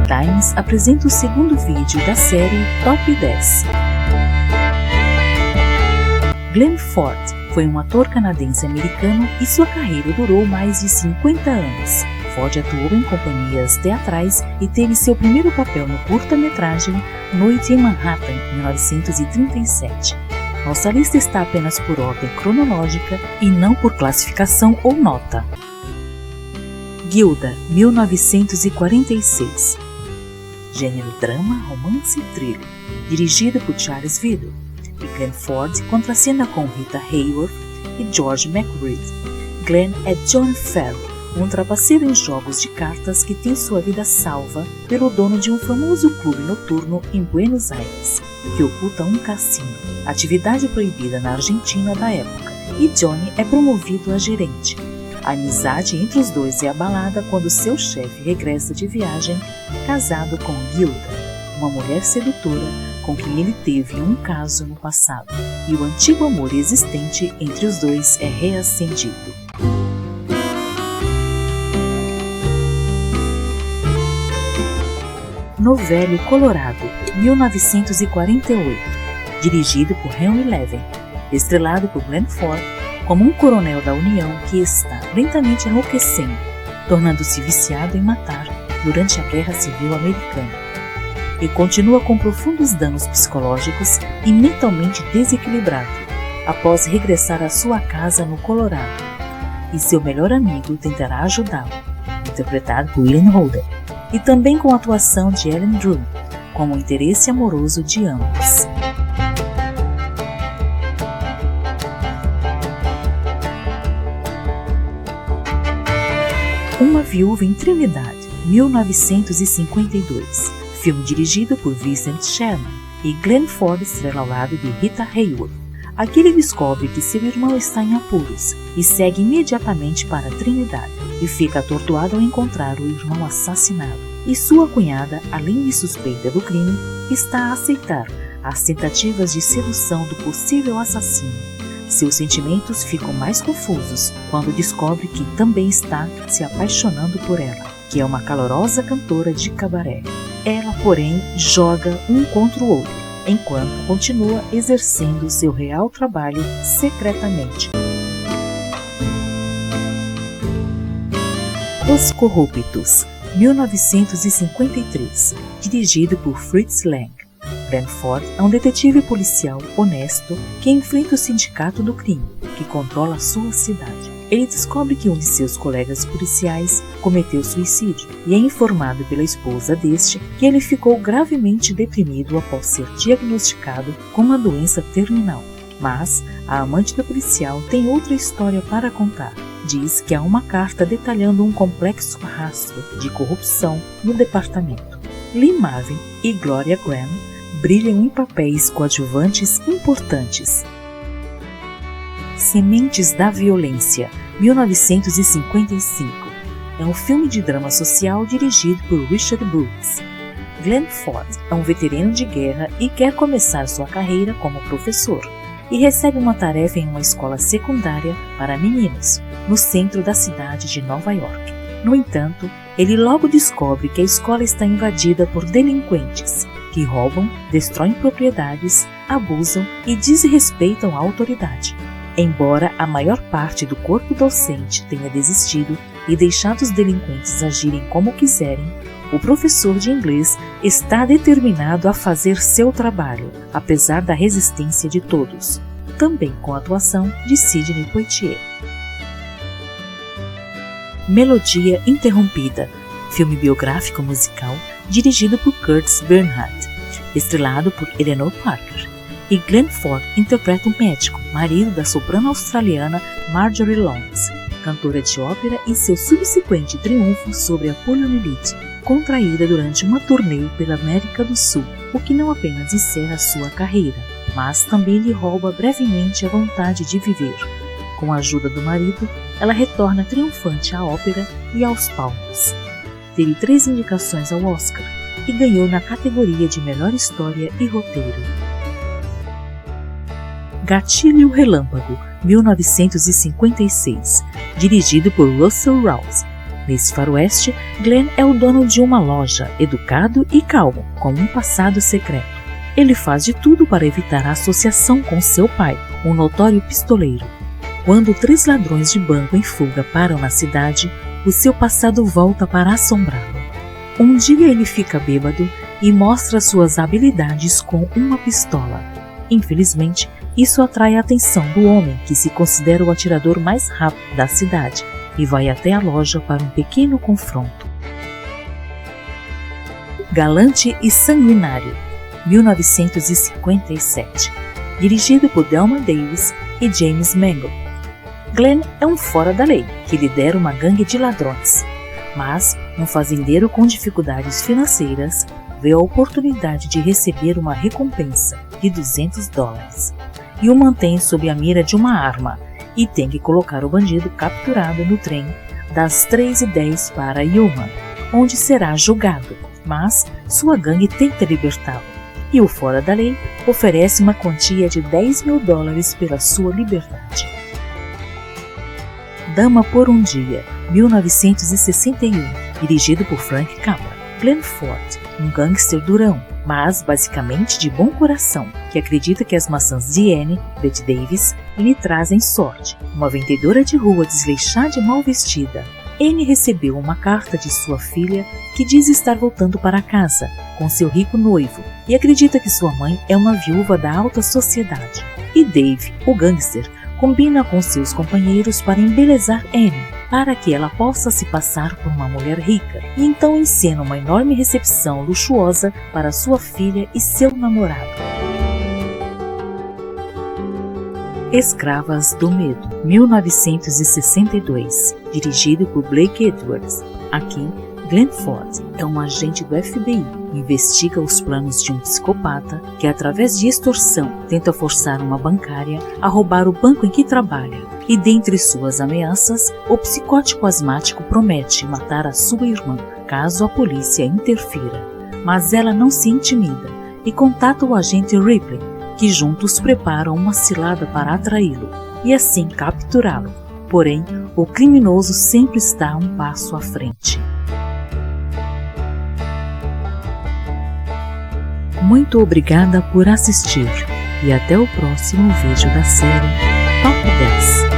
Times apresenta o segundo vídeo da série Top 10. Glenn Ford foi um ator canadense-americano e sua carreira durou mais de 50 anos. Ford atuou em companhias teatrais e teve seu primeiro papel no curta-metragem Noite em Manhattan, em 1937. Nossa lista está apenas por ordem cronológica e não por classificação ou nota. Gilda, 1946. Gênero drama, romance e thriller. Dirigido por Charles Vidal. E Glenn Ford contracena com Rita Hayworth e George McReed. Glenn é John Farrell, um trapaceiro em jogos de cartas que tem sua vida salva pelo dono de um famoso clube noturno em Buenos Aires, que oculta um cassino, atividade proibida na Argentina da época, e Johnny é promovido a gerente. A amizade entre os dois é abalada quando seu chefe regressa de viagem, casado com Gilda, uma mulher sedutora com quem ele teve um caso no passado, e o antigo amor existente entre os dois é reacendido. No Velho Colorado, 1948, dirigido por Henry Levin, estrelado por Glenn Ford como um coronel da União que está lentamente enlouquecendo, tornando-se viciado em matar durante a Guerra Civil Americana. E continua com profundos danos psicológicos e mentalmente desequilibrado após regressar à sua casa no Colorado, e seu melhor amigo tentará ajudá-lo, interpretado por William Holden, e também com a atuação de Ellen Drew, como o interesse amoroso de ambos. Uma Viúva em Trinidade, 1952, filme dirigido por Vincent Sherman e Glenn Ford estrela ao lado de Rita Hayworth. Aqui ele descobre que seu irmão está em apuros e segue imediatamente para Trinidade e fica atordoado ao encontrar o irmão assassinado. E sua cunhada, além de suspeita do crime, está a aceitar as tentativas de sedução do possível assassino. Seus sentimentos ficam mais confusos quando descobre que também está se apaixonando por ela, que é uma calorosa cantora de cabaré. Ela, porém, joga um contra o outro, enquanto continua exercendo seu real trabalho secretamente. Os Corruptos, 1953, dirigido por Fritz Lang. Glenn Ford é um detetive policial honesto que enfrenta o sindicato do crime, que controla sua cidade. Ele descobre que um de seus colegas policiais cometeu suicídio e é informado pela esposa deste que ele ficou gravemente deprimido após ser diagnosticado com uma doença terminal. Mas a amante do policial tem outra história para contar. Diz que há uma carta detalhando um complexo rastro de corrupção no departamento. Lee Marvin e Gloria Graham brilham em papéis coadjuvantes importantes. Sementes da Violência, 1955. É um filme de drama social dirigido por Richard Brooks. Glenn Ford é um veterano de guerra e quer começar sua carreira como professor, e recebe uma tarefa em uma escola secundária para meninos, no centro da cidade de Nova York. No entanto, ele logo descobre que a escola está invadida por delinquentes, que roubam, destroem propriedades, abusam e desrespeitam a autoridade. Embora a maior parte do corpo docente tenha desistido e deixado os delinquentes agirem como quiserem, o professor de inglês está determinado a fazer seu trabalho, apesar da resistência de todos, também com a atuação de Sidney Poitier. Melodia Interrompida, filme biográfico musical dirigido por Curtis Bernhardt, estrelado por Eleanor Parker. E Glenn Ford interpreta um médico, marido da soprano australiana Marjorie Longs, cantora de ópera, e seu subsequente triunfo sobre a poliomielite, contraída durante uma turnê pela América do Sul, o que não apenas encerra sua carreira, mas também lhe rouba brevemente a vontade de viver. Com a ajuda do marido, ela retorna triunfante à ópera e aos palcos. Teve 3 indicações ao Oscar e ganhou na categoria de Melhor História e Roteiro. Gatilho Relâmpago, 1956, dirigido por Russell Rouse. Nesse faroeste, Glenn é o dono de uma loja, educado e calmo, com um passado secreto. Ele faz de tudo para evitar a associação com seu pai, um notório pistoleiro. Quando 3 ladrões de banco em fuga param na cidade, o seu passado volta para assombrá-lo. Um dia ele fica bêbado e mostra suas habilidades com uma pistola. Infelizmente, isso atrai a atenção do homem, que se considera o atirador mais rápido da cidade, e vai até a loja para um pequeno confronto. Galante e Sanguinário, 1957, dirigido por Delmer Davis e James Mangold. Glenn é um fora da lei que lidera uma gangue de ladrões, mas um fazendeiro com dificuldades financeiras vê a oportunidade de receber uma recompensa de $200 e o mantém sob a mira de uma arma e tem que colocar o bandido capturado no trem das 3h10 para Yuma, onde será julgado, mas sua gangue tenta libertá-lo e o fora da lei oferece uma quantia de $10.000 pela sua liberdade. Dama por um Dia, 1961, dirigido por Frank Capra. Glenn Ford, um gangster durão, mas basicamente de bom coração, que acredita que as maçãs de Anne, Bette Davis, lhe trazem sorte. Uma vendedora de rua desleixada e mal vestida, Anne recebeu uma carta de sua filha que diz estar voltando para casa com seu rico noivo e acredita que sua mãe é uma viúva da alta sociedade. E Dave, o gangster, combina com seus companheiros para embelezar Anne, para que ela possa se passar por uma mulher rica, e então encena uma enorme recepção luxuosa para sua filha e seu namorado. Escravas do Medo, 1962, dirigido por Blake Edwards. Aqui, Glenn Ford é um agente do FBI, investiga os planos de um psicopata que, através de extorsão, tenta forçar uma bancária a roubar o banco em que trabalha. E dentre suas ameaças, o psicótico asmático promete matar a sua irmã, caso a polícia interfira. Mas ela não se intimida e contata o agente Ripley, que juntos preparam uma cilada para atraí-lo e assim capturá-lo. Porém, o criminoso sempre está um passo à frente. Muito obrigada por assistir e até o próximo vídeo da série Top 10.